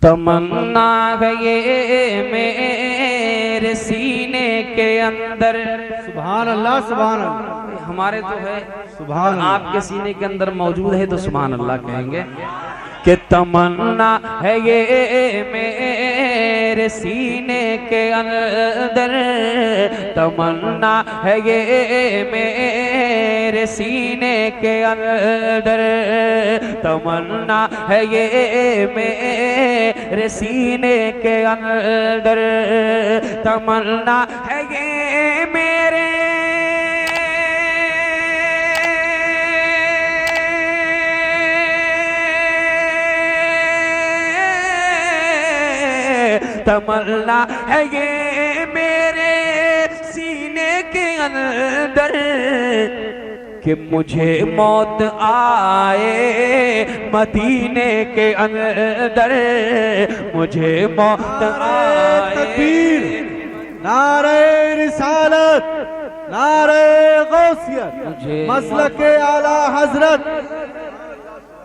तमन्ना है ये मेरे सीने के अंदर। सुभान अल्लाह सुभान अल्लाह। हमारे तो है सुभान अल्लाह। आपके सीने के अंदर मौजूद है तो सुभान अल्लाह कहेंगे कि तमन्ना है ये मेरे सीने के अंदर। तमन्ना है ये मेरे सीने के अंदर। तमन्ना है ये मेरे सीने के अंदर। तमन्ना है ये मेरे तमन्ना है ये मेरे सीने के अंदर कि मुझे मौत आए मदीने के अंदर। मुझे मौत आए। तकबीर, नारे रिसालत, नारे गौसियत, मसलक आला हजरत।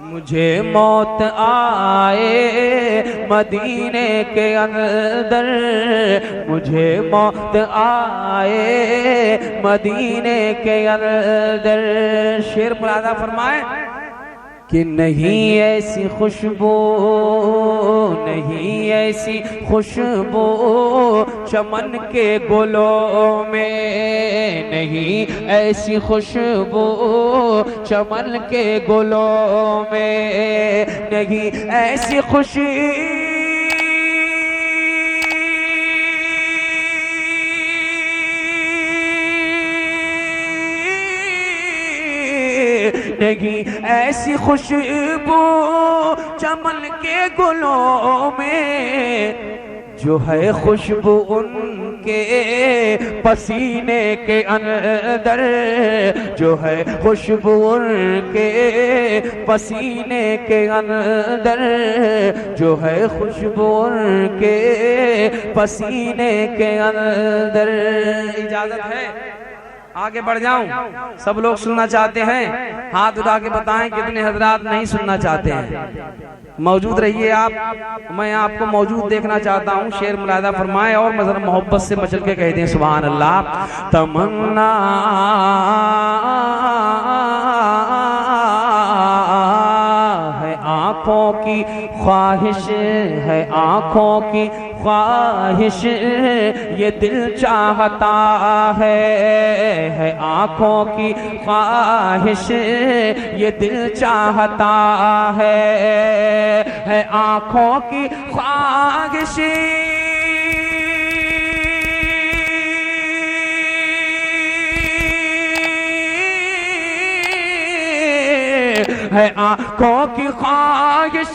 मुझे मौत आए मदीने के अंदर। मुझे मौत आए मदीने के अंदर। शेर मुरादा फरमाए कि नहीं ऐसी खुशबू, नहीं ऐसी खुशबू चमन के गुलों में। नहीं ऐसी खुशबू चमन के गुलों में। नहीं ऐसी खुशी नहीं ऐसी खुशबू चमन के गुलों में जो है खुशबू उनके पसीने के अंदर। जो है खुशबू उनके पसीने के अंदर। जो है खुशबू उनके पसीने के अंदर। इजाजत है आगे बढ़ जाऊं? सब लोग सुनना चाहते हैं? हाथ उठा के बताएं कितने हजरात नहीं सुनना चाहते हैं। मौजूद रहिए आप, मैं आपको मौजूद देखना चाहता हूं। शेर मुलादा फरमाए और मजर मोहब्बत से मचल के कह दें सुभान अल्लाह। तमन्ना है आंखों की ख्वाहिश, है आंखों की ख्वाहिश ये दिल चाहता है आंखों की ख्वाहिश ये दिल चाहता है आंखों की ख्वाहिश है आंखों की ख्वाहिश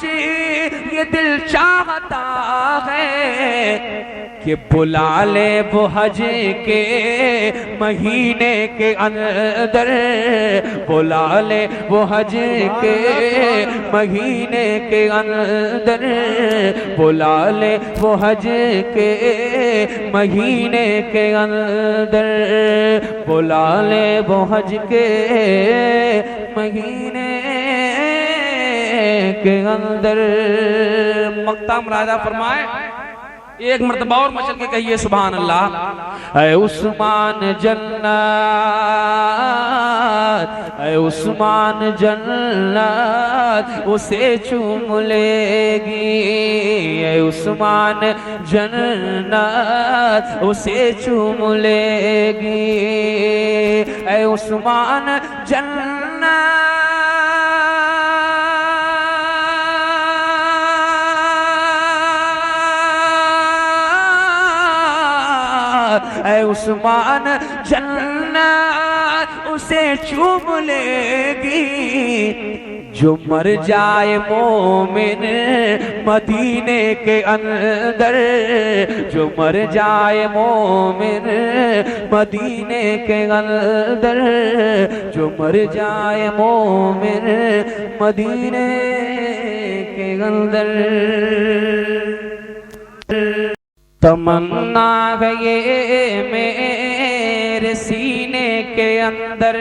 ये दिल चाहता है कि बुला ले वो हज के महीने के अंदर। बुला ले वो हज के महीने के अंदर। बुला ले वो हज के महीने के अंदर। बुला ले वो हज के महीने के अंदर। मक्ता मुरादा फरमाए एक मर्तबा और मचल के कहिए सुभान अल्लाह। ऐ उस्मान जन्नत, ऐ उस्मान जन्नत उसे चूम लेगी। ऐ उस्मान जन्नत उसे चूम लेगी। ऐ उस्मान जन्नत ऐ उस्मान जन्नत उसे चूम लेगी। जो मर जाए मोमिन मदीने के अंदर। जो मर जाए मोमिन मदीने के अंदर। जो मर जाए मोमिन मदीने के अंदर। तमन्ना है ये मेरे सीने के अंदर।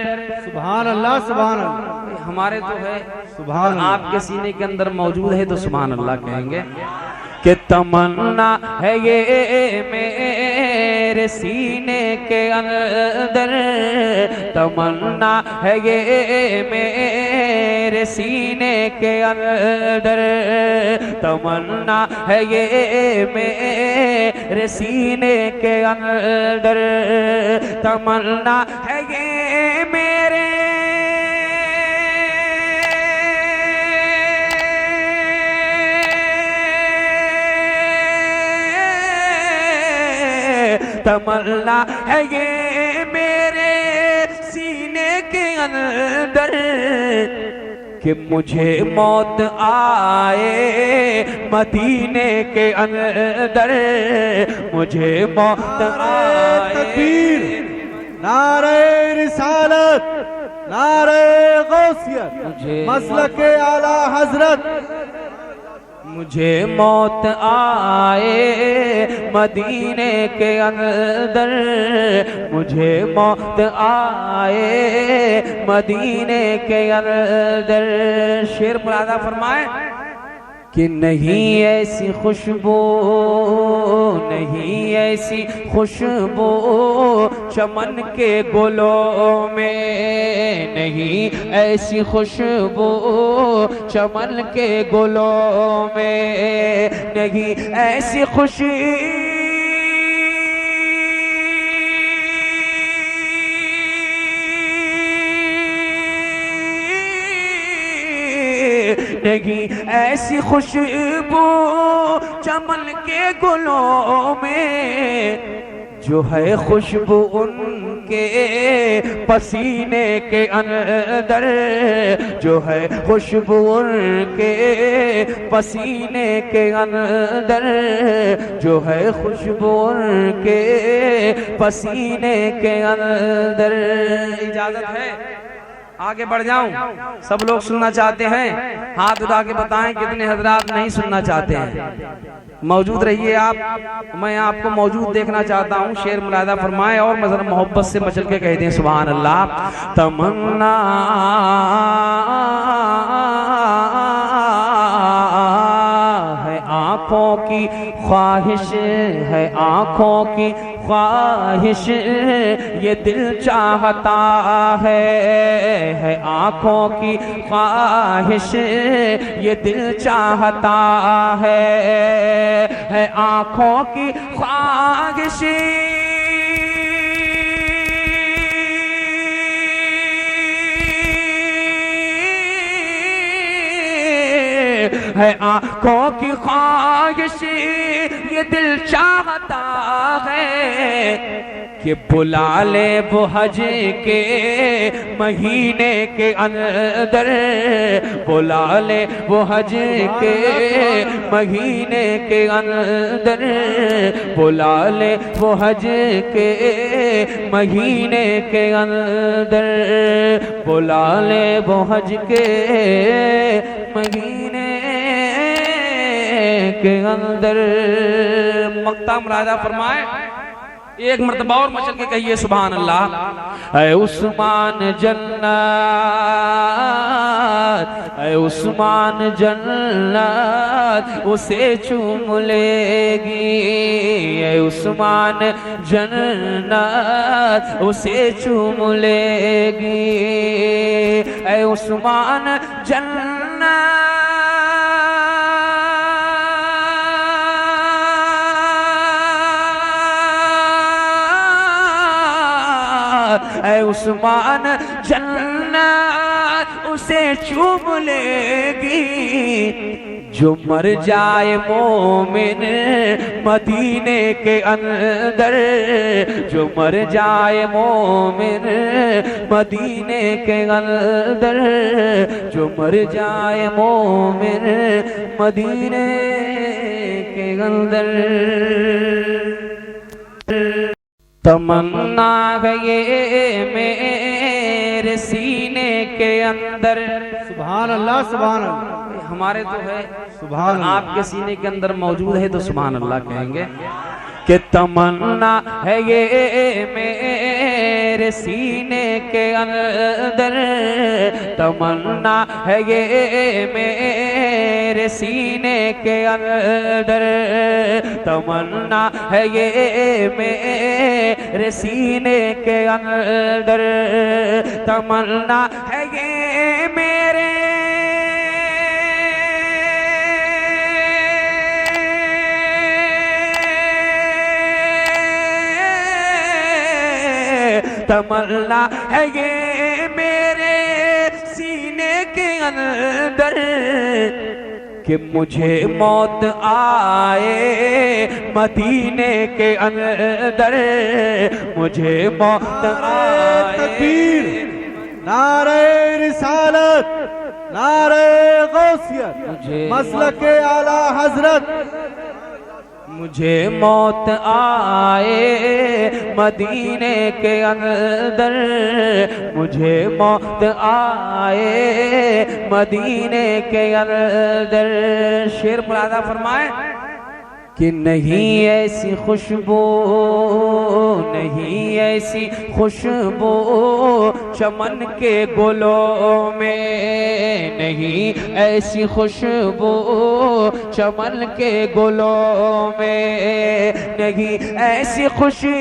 सुभान अल्लाह सुभान अल्लाह। हमारे तो है सुभान अल्लाह। आपके सीने के अंदर मौजूद है तो सुभान अल्लाह कहेंगे कि तमन्ना है ये मेरे सीने के अंदर, तमन्ना है ये मेरे सीने के अंदर, तमन्ना है ये मेरे सीने के अंदर, तमन्ना है ये मेरे तमन्ना है ये मेरे सीने के अंदर कि मुझे मौत आए मदीने के अंदर, मुझे मौत आए। तकबीर, नारे रिसालत, नारे गौसियत, मसलके आला हजरत। मुझे मौत आए मदीने के अंदर, मुझे मौत आए मदीने के अंदर। शेर मुरादा फरमाए कि नहीं ऐसी खुशबू, नहीं ऐसी खुशबू चमन के गुलों में, नहीं ऐसी खुशबू चमन के गुलों में, नहीं ऐसी खुशी नहीं ऐसी खुशबू चमन के गुलों में, जो है खुशबू उनके पसीने के अंदर, जो है खुशबू उनके पसीने के अंदर, जो है खुशबू उनके पसीने के अंदर। इजाजत है आगे बढ़ जाऊं? सब लोग सुनना चाहते हैं? हाथ उठा के बताएं कितने हजरात नहीं सुनना चाहते हैं। मौजूद रहिए आप, मैं आपको मौजूद देखना चाहता हूं। शेर मुलादा फरमाए और मजर मोहब्बत से मचल के कह दें सुभान अल्लाह। तमन्ना है आंखों की ख्वाहिश, है आंखों की ख्वाहिश, ये दिल चाहता है आंखों की ख्वाहिश, ये दिल चाहता है आंखों की ख्वाहिश। है आंखों की ख्वाहिश, ये दिल चाहता है कि बुला ले वो हज के महीने के अंदर, बुला ले वो हज के महीने के अंदर, बुला ले वो हज के महीने के अंदर, बुला ले वो हज के महीने के अंदर। मक्ता मुरादा फरमाए एक मर्तबा और मचल के कहिए सुभान अल्लाह। ऐ उस्मान जन्नत, ऐ उस्मान जन्नत उसे चूम लेगी, ऐ उस्मान जन्नत उसे चूम लेगी, ऐ उस्मान जन्नत ऐ उस्मान जन्नत उसे चूम लेगी, जो मर जाए मोमिन मदीने के अंदर, जो मर जाए मोमिन मदीने के अंदर, जो मर जाए मोमिन मदीने के अंदर। तमन्ना है ये मेरे सीने के अंदर। सुभान अल्लाह, सुभान अल्लाह। हमारे तो है सुभान अल्लाह। आपके सीने के अंदर मौजूद है तो सुभान अल्लाह कहेंगे। कि तमन्ना है ये मेरे सीने के अंदर, तमन्ना है ये मेरे सीने के अंदर, तमन्ना है ये मेरे सीने के अंदर, तमन्ना है ये मेरे तमन्ना है ये मेरे सीने के अंदर कि मुझे मौत आए मदीने के अंदर, मुझे मौत आए। तकबीर, नारे रिसालत, नारे गौसियत, मसलके आला हजरत। मुझे मौत आए मदीने के अंदर, मुझे मौत आए मदीने के अंदर। शेर मुरादा फरमाए कि नहीं ऐसी खुशबू, नहीं ऐसी खुशबू चमन के गुलों में, नहीं ऐसी खुशबू चमन के गुलों में, नहीं ऐसी खुशी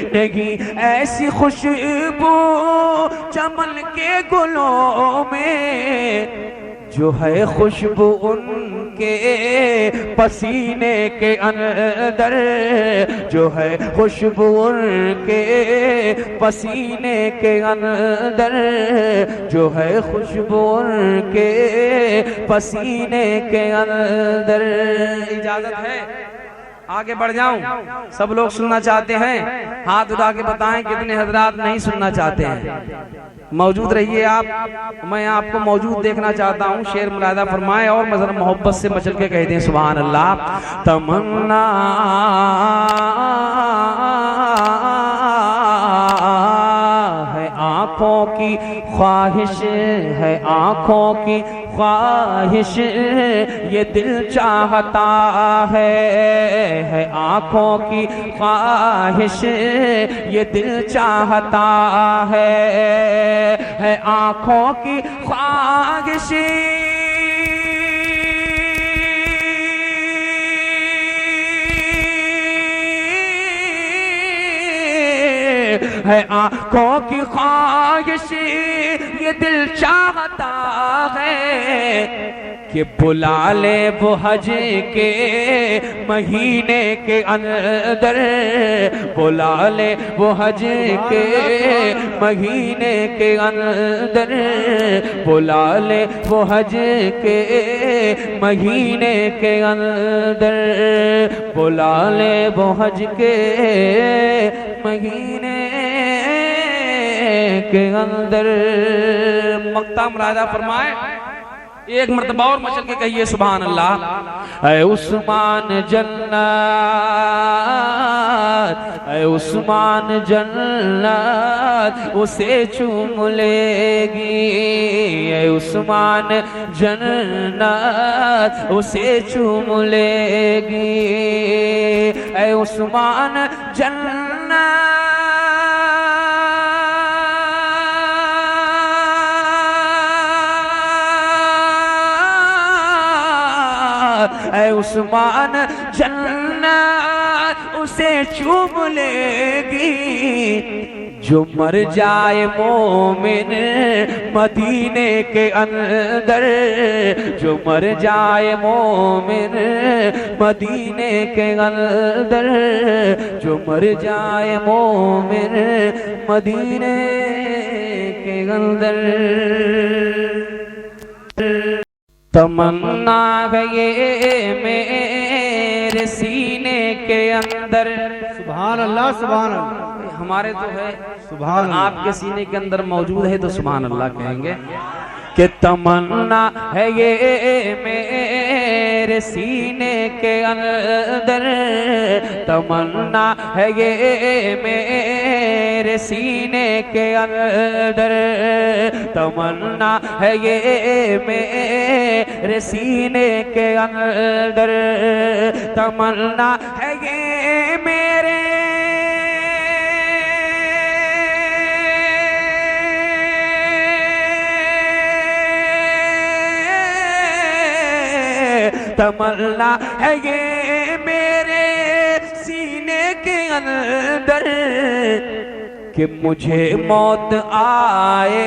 नहीं ऐसी खुशबू चमन के गुलों में, जो है खुशबू उनके पसीने के अंदर, जो है खुशबू उनके पसीने के अंदर, जो है खुशबू उनके पसीने के अंदर। इजाजत है आगे बढ़ जाऊं? सब लोग सुनना चाहते हैं? हाथ उठा के बताएं कितने हजरात नहीं सुनना चाहते हैं। मौजूद रहिए आप, मैं आपको मौजूद देखना चाहता हूं। शेर मुलादा फरमाए और मैं जरा मोहब्बत से मचल के कह दें सुभान अल्लाह। तमन्ना है आंखों की ख्वाहिश, है आंखों की ख्वाहिश, ये दिल चाहता है आंखों की ख्वाहिश, ये दिल चाहता है आंखों की ख्वाहिश। है आंखों की ख्वाहिश, ये दिल चाहता है कि बुला ले वो हज के महीने के अंदर, बुला ले वो हज के महीने के अंदर, बुला ले वो हज के महीने के अंदर, बुला ले वो हज के महीने के अंदर। मक्ता मुरादा फरमाए, एक मर्तबा और मचल के कहिए सुभान अल्लाह। ऐ उस्मान जन्नत, ऐ उस्मान जन्नत उसे चूम लेगी, ऐ उस्मान जन्नत उसे चूम लेगी, ऐ उस्मान जन्नत ऐ उस्मान जन्नत उसे चूम लेगी, जो मर जाए मोमिन मदीने के अंदर, जो मर जाए मोमिन मदीने के अंदर, जो मर जाए मोमिन मदीने के अंदर। तमन्ना है ये मेरे सीने के अंदर। सुभान अल्लाह, सुभान अल्लाह। हमारे तो है सुभान अल्लाह। आपके सीने के अंदर मौजूद है तो सुभान अल्लाह कहेंगे। कि तमन्ना है ये मेरे सीने के अंदर, तमन्ना है ये मेरे सीने के अंदर, तमन्ना है ये मेरे सीने के अंदर, तमन्ना है ये मेरे तमन्ना है ये मेरे सीने के अंदर कि मुझे मौत आए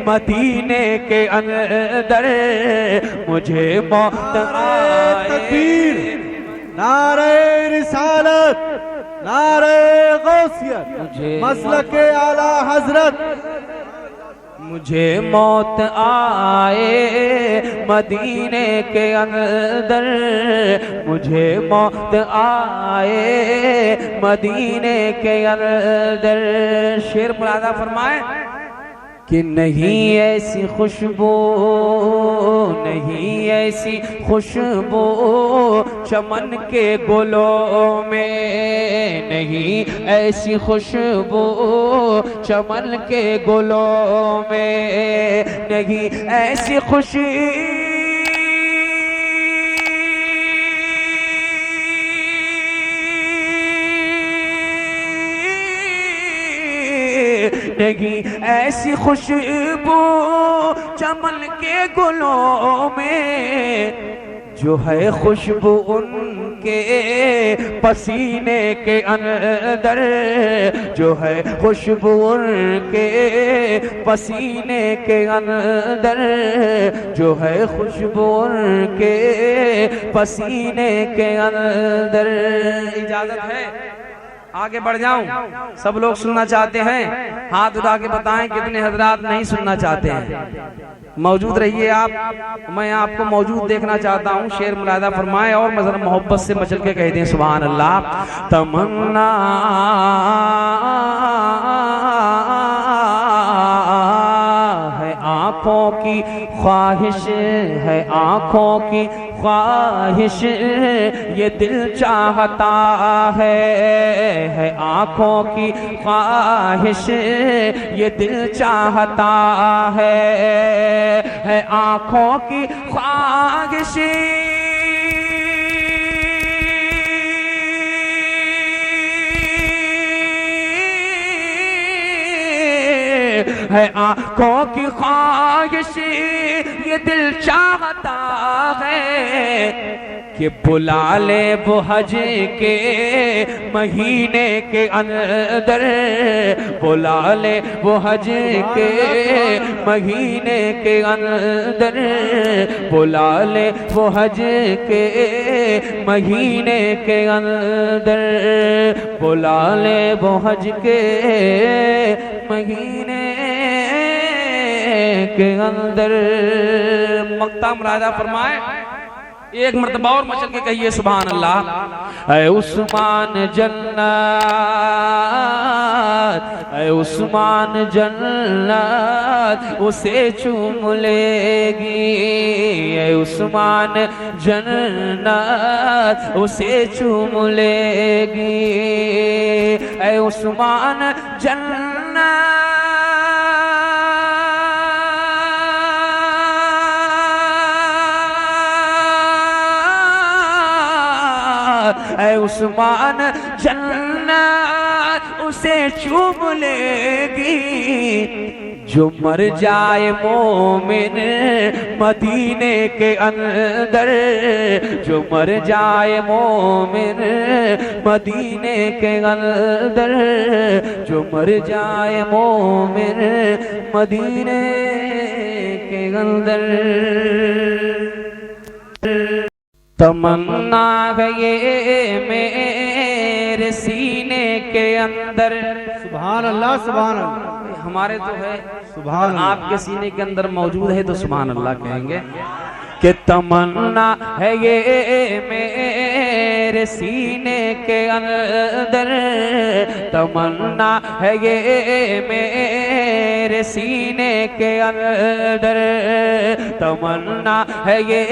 मदीने के अंदर, मुझे मौत आए। तकबीर, नारे रिसालत, नारे गौसियत, मसलके आला हजरत। मुझे मौत आए मदीने के अंदर, मुझे मौत आए मदीने के अंदर। शेर मुलादा फरमाए कि नहीं ऐसी खुशबू, नहीं ऐसी खुशबू चमन के गुलों में, नहीं ऐसी खुशबू चमन के गुलों में, नहीं ऐसी खुशी नहीं ऐसी खुशबू चमन के गुलों में जो है खुशबू उनके पसीने के अंदर, जो है खुशबू उनके पसीने के अंदर, जो है खुशबू उनके पसीने के अंदर। इजाजत है आगे बढ़ जाऊं? सब लोग सुनना चाहते हैं, हाथ उठा के बताएं कितने हजरात नहीं सुनना चाहते हैं। मौजूद रहिए आप, मैं आपको मौजूद देखना चाहता हूं। शेर मुलादा फरमाए और मैं जरा मोहब्बत से मचल के कह दें सुभान अल्लाह। तमन्ना है आंखों की ख्वाहिश, है आंखों की ख्वाहिश, ये दिल चाहता है आंखों की ख्वाहिश, ये दिल चाहता है आंखों की ख्वाहिश। है आंखों की ख्वाहिश, ये दिल चाहता है कि बुला ले वो हज के महीने के अंदर, बुला ले वो हज के महीने के अंदर, बुला ले वो हज के महीने के अंदर, बुला ले वो हज के महीने के अंदर। मक्ता मुरादा फरमाए एक मर्तबा और मचल के कहिए सुभान अल्लाह। ऐ उस्मान जन्नत, ऐ उस्मान जन्नत उसे चूम लेगी, ऐ उस्मान जन्नत उसे चूम लेगी, ऐ उस्मान जन्नत ऐ उस्मान जन्नत उसे चूम लेगी। जो मर जाए मोमिन मदीने के अंदर, जो मर जाए मोमिन मदीने के अंदर, जो मर जाए मोमिन मदीने के अंदर। तमन्ना है ये मेरे सीने के अंदर। सुभान अल्लाह, सुभान अल्लाह। हमारे तो है सुभान अल्लाह। आपके सीने के अंदर मौजूद है तो सुभान अल्लाह कहेंगे। कि तमन्ना है ये मेरे सीने के अंदर, तमन्ना है ये मेरे सीने के अंदर, तमन्ना है ये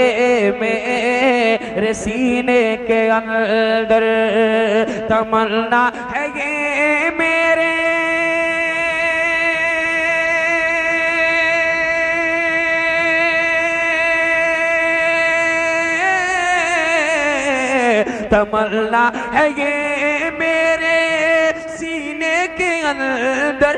मेरे सीने के अंदर, तमन्ना है ये मेरे तमन्ना है ये मेरे सीने के अंदर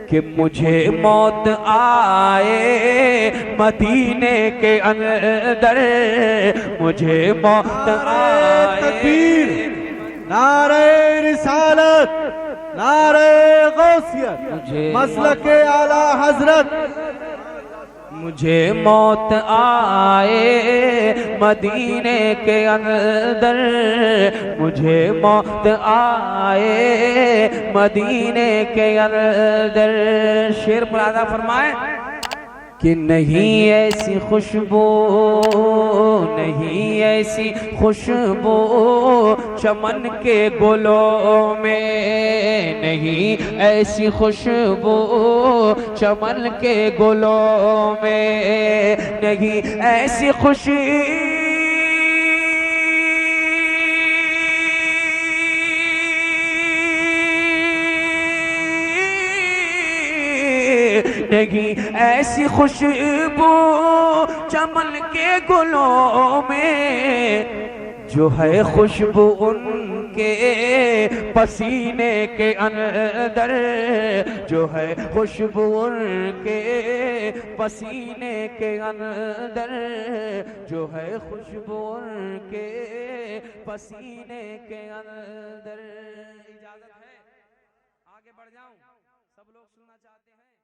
कि मुझे मौत आए मदीने के अंदर, मुझे मौत आए। तकबीर, नारे रिसालत, नारे गौसियत, मसलके आला हजरत। मुझे मौत आए मदीने के अंदर, मुझे मौत आए मदीने के अंदर। शेर मुरादा फरमाए कि नहीं ऐसी खुशबू, नहीं ऐसी खुशबू चमन के गुलों में, नहीं ऐसी खुशबू चमन के गुलों में, नहीं ऐसी खुशी नहीं ऐसी खुशबू चमन के गुलों में, जो है खुशबू उनके पसीने के अंदर, जो है खुशबू उनके पसीने के अंदर, जो है खुशबू उनके पसीने के अंदर। इजाजत है, आगे बढ़ जाऊं, सब लोग सुनना चाहते हैं।